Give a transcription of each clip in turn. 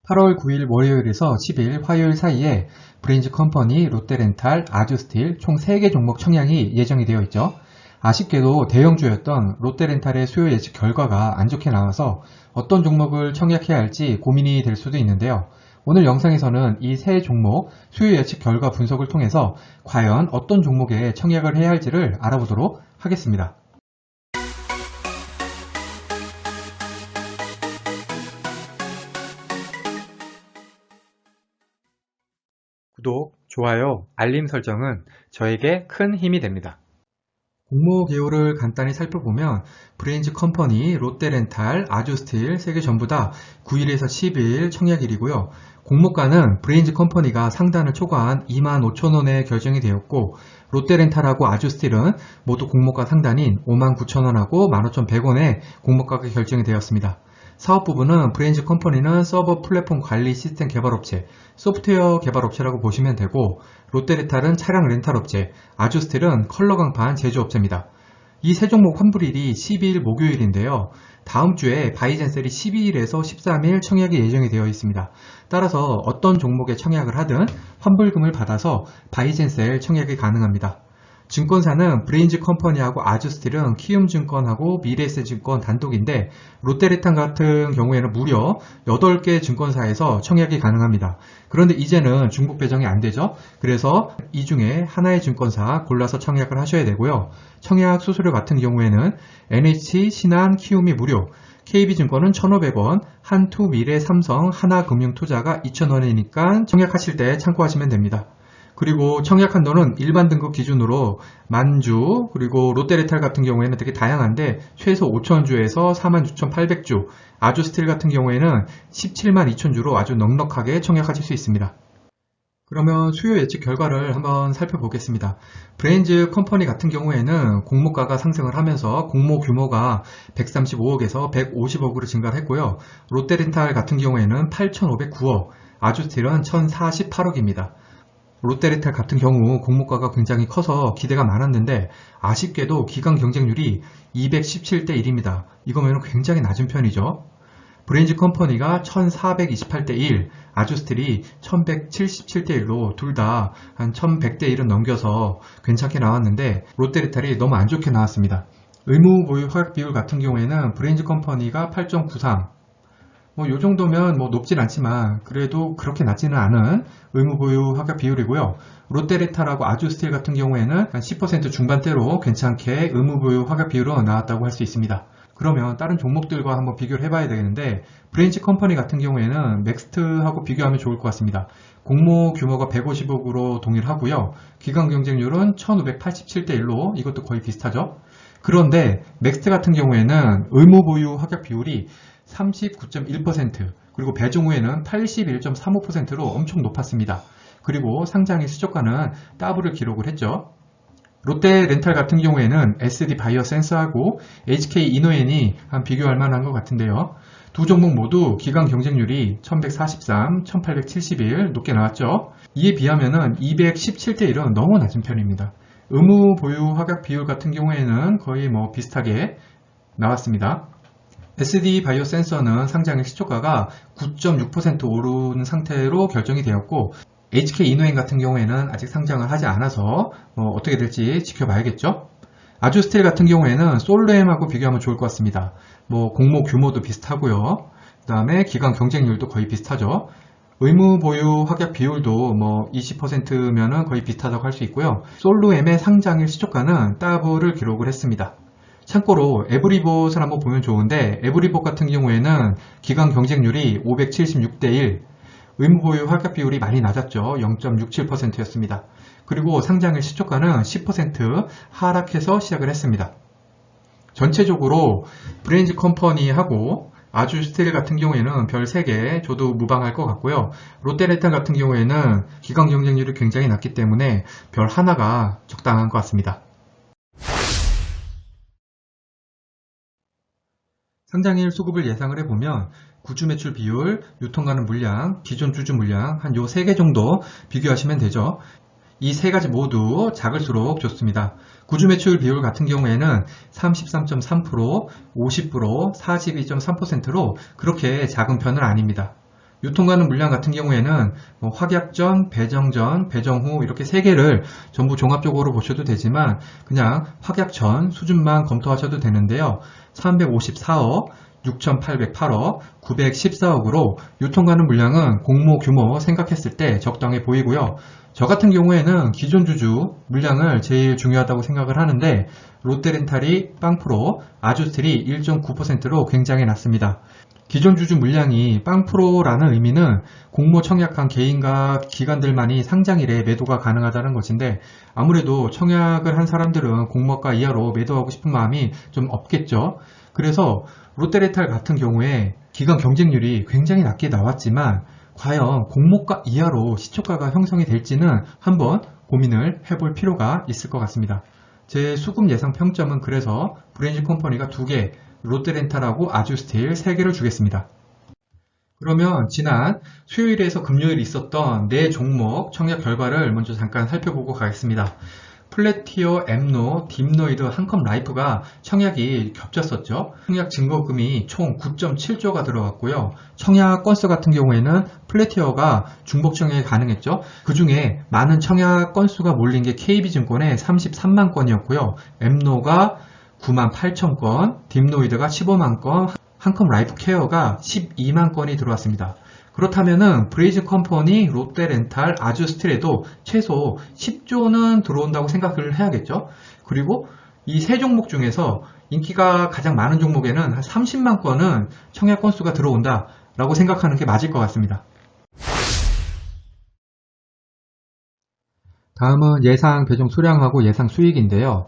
8월 9일 월요일에서 10일 화요일 사이에 브레인즈컴퍼니, 롯데렌탈, 아주스틸 총 3개 종목 청약이 예정이 되어 있죠. 아쉽게도 대형주였던 롯데렌탈의 수요 예측 결과가 안 좋게 나와서 어떤 종목을 청약해야 할지 고민이 될 수도 있는데요. 오늘 영상에서는 이 세 종목 수요 예측 결과 분석을 통해서 과연 어떤 종목에 청약을 해야 할지를 알아보도록 하겠습니다. 구독, 좋아요, 알림 설정은 저에게 큰 힘이 됩니다. 공모 개요를 간단히 살펴보면 브레인즈컴퍼니, 롯데렌탈, 아주스틸 3개 전부 다 9일에서 10일 청약일이고요. 공모가는 브레인즈컴퍼니가 상단을 초과한 25,000원에 결정이 되었고 롯데렌탈하고 아주스틸은 모두 공모가 상단인 59,000원하고 15,100원에 공모가가 결정이 되었습니다. 사업 부분은 브레인즈컴퍼니는 서버 플랫폼 관리 시스템 개발업체, 소프트웨어 개발업체라고 보시면 되고 롯데렌탈은 차량 렌탈업체, 아주스틸은 컬러 강판 제조업체입니다. 이 세 종목 환불일이 12일 목요일인데요. 다음 주에 바이젠셀이 12일에서 13일 청약이 예정이 되어 있습니다. 따라서 어떤 종목에 청약을 하든 환불금을 받아서 바이젠셀 청약이 가능합니다. 증권사는 브레인즈컴퍼니하고 아주스틸은 키움증권하고 미래에셋증권 단독인데 롯데렌탈 같은 경우에는 무려 8개 증권사에서 청약이 가능합니다. 그런데 이제는 중복 배정이 안 되죠. 그래서 이 중에 하나의 증권사 골라서 청약을 하셔야 되고요. 청약 수수료 같은 경우에는 NH, 신한, 키움이 무료, KB증권은 1,500원, 한투, 미래, 삼성, 하나금융투자가 2,000원이니까 청약하실 때 참고하시면 됩니다. 그리고 청약 한도는 일반 등급 기준으로 만주, 그리고 롯데렌탈 같은 경우에는 되게 다양한데 최소 5,000주에서 46,800주, 아주스틸 같은 경우에는 17만 2,000주로 아주 넉넉하게 청약하실 수 있습니다. 그러면 수요 예측 결과를 한번 살펴보겠습니다. 브레인즈컴퍼니 같은 경우에는 공모가가 상승을 하면서 공모 규모가 135억에서 150억으로 증가를 했고요. 롯데렌탈 같은 경우에는 8,509억, 아주스틸은 1,048억입니다. 롯데렌탈 같은 경우 공모가가 굉장히 커서 기대가 많았는데 아쉽게도 기간 경쟁률이 217대 1입니다. 이거면 굉장히 낮은 편이죠. 브레인즈컴퍼니가 1428대 1, 아주스틸이 1177대 1로 둘 다 한 1100대 1은 넘겨서 괜찮게 나왔는데 롯데렌탈이 너무 안 좋게 나왔습니다. 의무 보유 허약 비율 같은 경우에는 브레인즈컴퍼니가 8.93, 요 정도면 높진 않지만 그래도 그렇게 낮지는 않은 의무 보유 허가 비율이고요. 롯데렌탈하고 아주스틸 같은 경우에는 한 10% 중반대로 괜찮게 의무 보유 허가 비율은 나왔다고 할 수 있습니다. 그러면 다른 종목들과 한번 비교를 해봐야 되겠는데 브레인즈컴퍼니 같은 경우에는 넥스트하고 비교하면 좋을 것 같습니다. 공모 규모가 150억으로 동일하고요. 기간 경쟁률은 1587대 1로 이것도 거의 비슷하죠. 그런데 넥스트 같은 경우에는 의무 보유 허가 비율이 39.1%, 그리고 배정 후에는 81.35%로 엄청 높았습니다. 그리고 상장일 시초가는 더블을 기록을 했죠. 롯데렌탈 같은 경우에는 SD 바이오 센서하고 HK 이노엔이 비교할 만한 것 같은데요. 두 종목 모두 기간 경쟁률이 1143, 1871 높게 나왔죠. 이에 비하면 217대 1은 너무 낮은 편입니다. 의무 보유 허가 비율 같은 경우에는 거의 비슷하게 나왔습니다. SD 바이오 센서는 상장일 시초가가 9.6% 오른 상태로 결정이 되었고 HK 이노엔 같은 경우에는 아직 상장을 하지 않아서 어떻게 될지 지켜봐야겠죠. 아주스틸 같은 경우에는 솔루엠하고 비교하면 좋을 것 같습니다. 공모 규모도 비슷하고요. 그 다음에 기간 경쟁률도 거의 비슷하죠. 의무 보유 허약 비율도 20%면은 거의 비슷하다고 할 수 있고요. 솔루엠의 상장일 시초가는 더블을 기록을 했습니다. 참고로 에브리봇을 한번 보면 좋은데 에브리봇 같은 경우에는 기간 경쟁률이 576대 1, 의무 보유 허가 비율이 많이 낮았죠. 0.67%였습니다. 그리고 상장일 시초가는 10% 하락해서 시작을 했습니다. 전체적으로 브레인즈컴퍼니하고 아주스틸 같은 경우에는 별 3개 줘도 무방할 것 같고요. 롯데렌탈 같은 경우에는 기간 경쟁률이 굉장히 낮기 때문에 별 하나가 적당한 것 같습니다. 상장일 수급을 예상을 해보면 구주 매출 비율, 유통가능 물량, 기존 주주 물량 한 요 3개 정도 비교하시면 되죠. 이 3가지 모두 작을수록 좋습니다. 구주 매출 비율 같은 경우에는 33.3%, 50%, 42.3%로 그렇게 작은 편은 아닙니다. 유통 가능 물량 같은 경우에는 확약 전, 배정 전, 배정 후 이렇게 세 개를 전부 종합적으로 보셔도 되지만 그냥 확약 전 수준만 검토하셔도 되는데요. 354억, 6,808억, 914억으로 유통 가능 물량은 공모 규모 생각했을 때 적당해 보이고요. 저 같은 경우에는 기존 주주 물량을 제일 중요하다고 생각을 하는데 롯데렌탈이 빵프로, 아주스틸이 1.9%로 굉장히 낮습니다. 기존 주주 물량이 빵프로라는 의미는 공모 청약한 개인과 기관들만이 상장일에 매도가 가능하다는 것인데 아무래도 청약을 한 사람들은 공모가 이하로 매도하고 싶은 마음이 좀 없겠죠. 그래서 롯데렌탈 같은 경우에 기관 경쟁률이 굉장히 낮게 나왔지만 과연 공모가 이하로 시초가가 형성이 될지는 한번 고민을 해볼 필요가 있을 것 같습니다. 제 수급 예상 평점은 그래서 브레인즈 컴퍼니가 2개, 롯데렌탈하고 아주스틸 3개를 주겠습니다. 그러면 지난 수요일에서 금요일 있었던 4종목 청약 결과를 먼저 잠깐 살펴보고 가겠습니다. 플래티어, 엠노, 딥노이드, 한컴라이프가 청약이 겹쳤었죠. 청약 증거금이 총 9.7조가 들어갔고요. 청약 건수 같은 경우에는 플래티어가 중복 청약이 가능했죠. 그 중에 많은 청약 건수가 몰린 게 KB증권의 33만 건이었고요. 엠노가 9만 8천 건, 딥노이드가 15만 건, 한컴라이프 케어가 12만 건이 들어왔습니다. 그렇다면은 브레인즈 컴퍼니, 롯데렌탈, 아주스틸에도 최소 10조는 들어온다고 생각을 해야겠죠. 그리고 이 세 종목 중에서 인기가 가장 많은 종목에는 한 30만 건은 청약 건수가 들어온다라고 생각하는 게 맞을 것 같습니다. 다음은 예상 배정 수량하고 예상 수익인데요.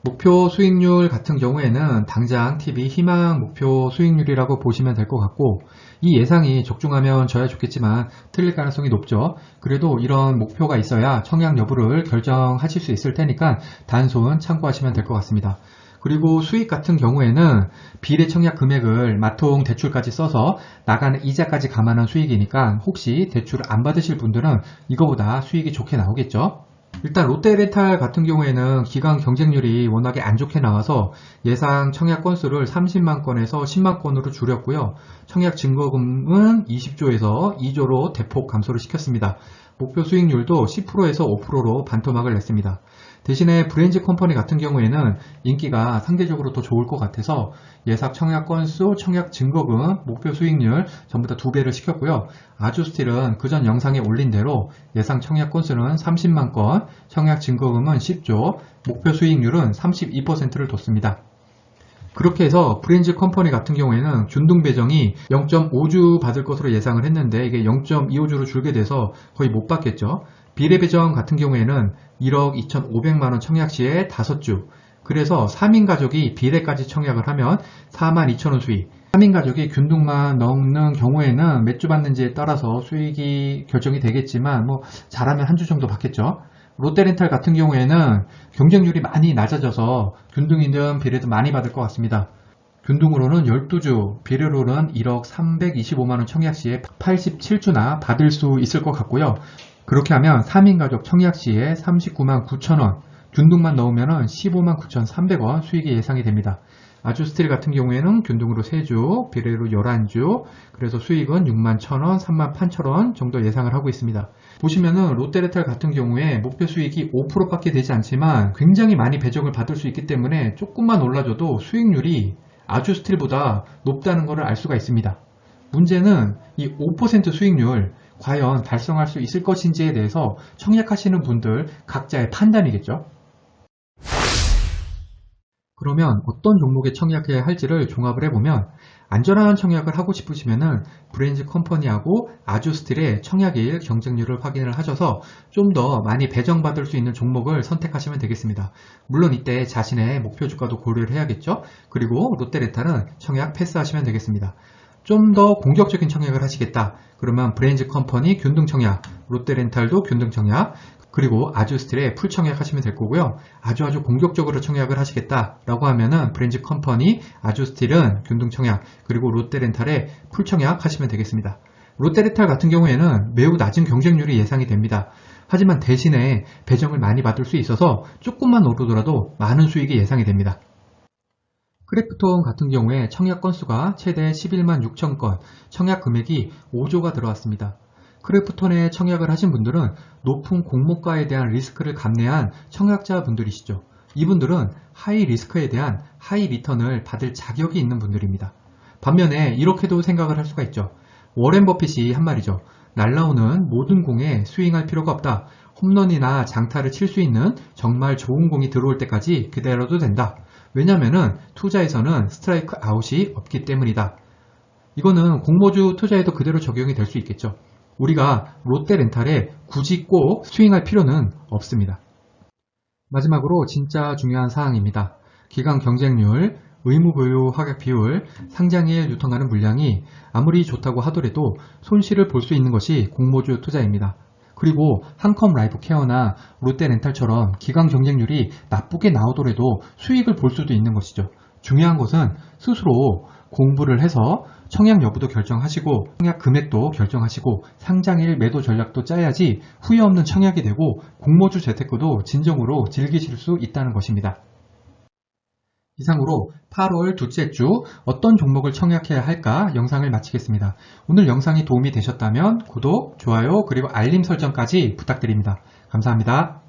목표 수익률 같은 경우에는 당장 TV 희망 목표 수익률이라고 보시면 될 것 같고 이 예상이 적중하면 저야 좋겠지만 틀릴 가능성이 높죠. 그래도 이런 목표가 있어야 청약 여부를 결정하실 수 있을 테니까 단순 참고하시면 될 것 같습니다. 그리고 수익 같은 경우에는 비례 청약 금액을 마통 대출까지 써서 나가는 이자까지 감안한 수익이니까 혹시 대출을 안 받으실 분들은 이거보다 수익이 좋게 나오겠죠. 일단 롯데렌탈 같은 경우에는 기관 경쟁률이 워낙에 안 좋게 나와서 예상 청약 건수를 30만 건에서 10만 건으로 줄였고요. 청약 증거금은 20조에서 2조로 대폭 감소를 시켰습니다. 목표 수익률도 10%에서 5%로 반토막을 냈습니다. 대신에 브레인즈 컴퍼니 같은 경우에는 인기가 상대적으로 더 좋을 것 같아서 예상 청약 건수, 청약 증거금, 목표 수익률 전부 다 2배를 시켰고요. 아주스틸은 그전 영상에 올린 대로 예상 청약 건수는 30만 건, 청약 증거금은 10조, 목표 수익률은 32%를 뒀습니다. 그렇게 해서 브레인즈 컴퍼니 같은 경우에는 균등 배정이 0.5주 받을 것으로 예상을 했는데 이게 0.25주로 줄게 돼서 거의 못 받겠죠. 비례 배정 같은 경우에는 1억 2,500만원 청약 시에 5주. 그래서 3인 가족이 비례까지 청약을 하면 42,000원 수익. 3인 가족이 균등만 넣는 경우에는 몇 주 받는지에 따라서 수익이 결정이 되겠지만 잘하면 한 주 정도 받겠죠. 롯데렌탈 같은 경우에는 경쟁률이 많이 낮아져서 균등이든 비례든 많이 받을 것 같습니다. 균등으로는 12주, 비례로는 1억 325만원 청약 시에 87주나 받을 수 있을 것 같고요. 그렇게 하면 3인 가족 청약 시에 39만 9천원, 균등만 넣으면 15만 9,300원 수익이 예상이 됩니다. 아주스틸 같은 경우에는 균등으로 3주, 비례로 11주, 그래서 수익은 6만 1,000원, 3만 8천원 정도 예상을 하고 있습니다. 보시면은 롯데렌탈 같은 경우에 목표 수익이 5%밖에 되지 않지만 굉장히 많이 배정을 받을 수 있기 때문에 조금만 올라줘도 수익률이 아주스틸보다 높다는 것을 알 수가 있습니다. 문제는 이 5% 수익률 과연 달성할 수 있을 것인지에 대해서 청약하시는 분들 각자의 판단이겠죠. 그러면 어떤 종목에 청약해야 할지를 종합을 해보면 안전한 청약을 하고 싶으시면은 브레인즈 컴퍼니하고 아주스틸의 청약일 경쟁률을 확인을 하셔서 좀 더 많이 배정받을 수 있는 종목을 선택하시면 되겠습니다. 물론 이때 자신의 목표 주가도 고려를 해야겠죠. 그리고 롯데렌탈은 청약 패스하시면 되겠습니다. 좀 더 공격적인 청약을 하시겠다. 그러면 브레인즈 컴퍼니 균등 청약, 롯데렌탈도 균등 청약, 그리고 아주스틸에 풀 청약하시면 될 거고요. 아주 공격적으로 청약을 하시겠다라고 하면은 브레인즈 컴퍼니, 아주스틸은 균등 청약, 그리고 롯데렌탈에 풀 청약하시면 되겠습니다. 롯데렌탈 같은 경우에는 매우 낮은 경쟁률이 예상이 됩니다. 하지만 대신에 배정을 많이 받을 수 있어서 조금만 오르더라도 많은 수익이 예상이 됩니다. 크래프톤 같은 경우에 청약 건수가 최대 11만 6천 건, 청약 금액이 5조가 들어왔습니다. 크래프톤에 청약을 하신 분들은 높은 공모가에 대한 리스크를 감내한 청약자분들이시죠. 이분들은 하이 리스크에 대한 하이 리턴을 받을 자격이 있는 분들입니다. 반면에 이렇게도 생각을 할 수가 있죠. 워렌 버핏이 한 말이죠. 날라오는 모든 공에 스윙할 필요가 없다. 홈런이나 장타를 칠 수 있는 정말 좋은 공이 들어올 때까지 기다려도 된다. 왜냐면은 투자에서는 스트라이크 아웃이 없기 때문이다. 이거는 공모주 투자에도 그대로 적용이 될 수 있겠죠. 우리가 롯데렌탈에 굳이 꼭 스윙할 필요는 없습니다. 마지막으로 진짜 중요한 사항입니다. 기관 경쟁률, 의무보유 확약 비율, 상장일 유통하는 물량이 아무리 좋다고 하더라도 손실을 볼 수 있는 것이 공모주 투자입니다. 그리고 한컴 라이프 케어나 롯데렌탈처럼 기관 경쟁률이 나쁘게 나오더라도 수익을 볼 수도 있는 것이죠. 중요한 것은 스스로 공부를 해서 청약 여부도 결정하시고 청약 금액도 결정하시고 상장일 매도 전략도 짜야지 후회 없는 청약이 되고 공모주 재테크도 진정으로 즐기실 수 있다는 것입니다. 이상으로 8월 둘째 주 어떤 종목을 청약해야 할까 영상을 마치겠습니다. 오늘 영상이 도움이 되셨다면 구독, 좋아요, 그리고 알림 설정까지 부탁드립니다. 감사합니다.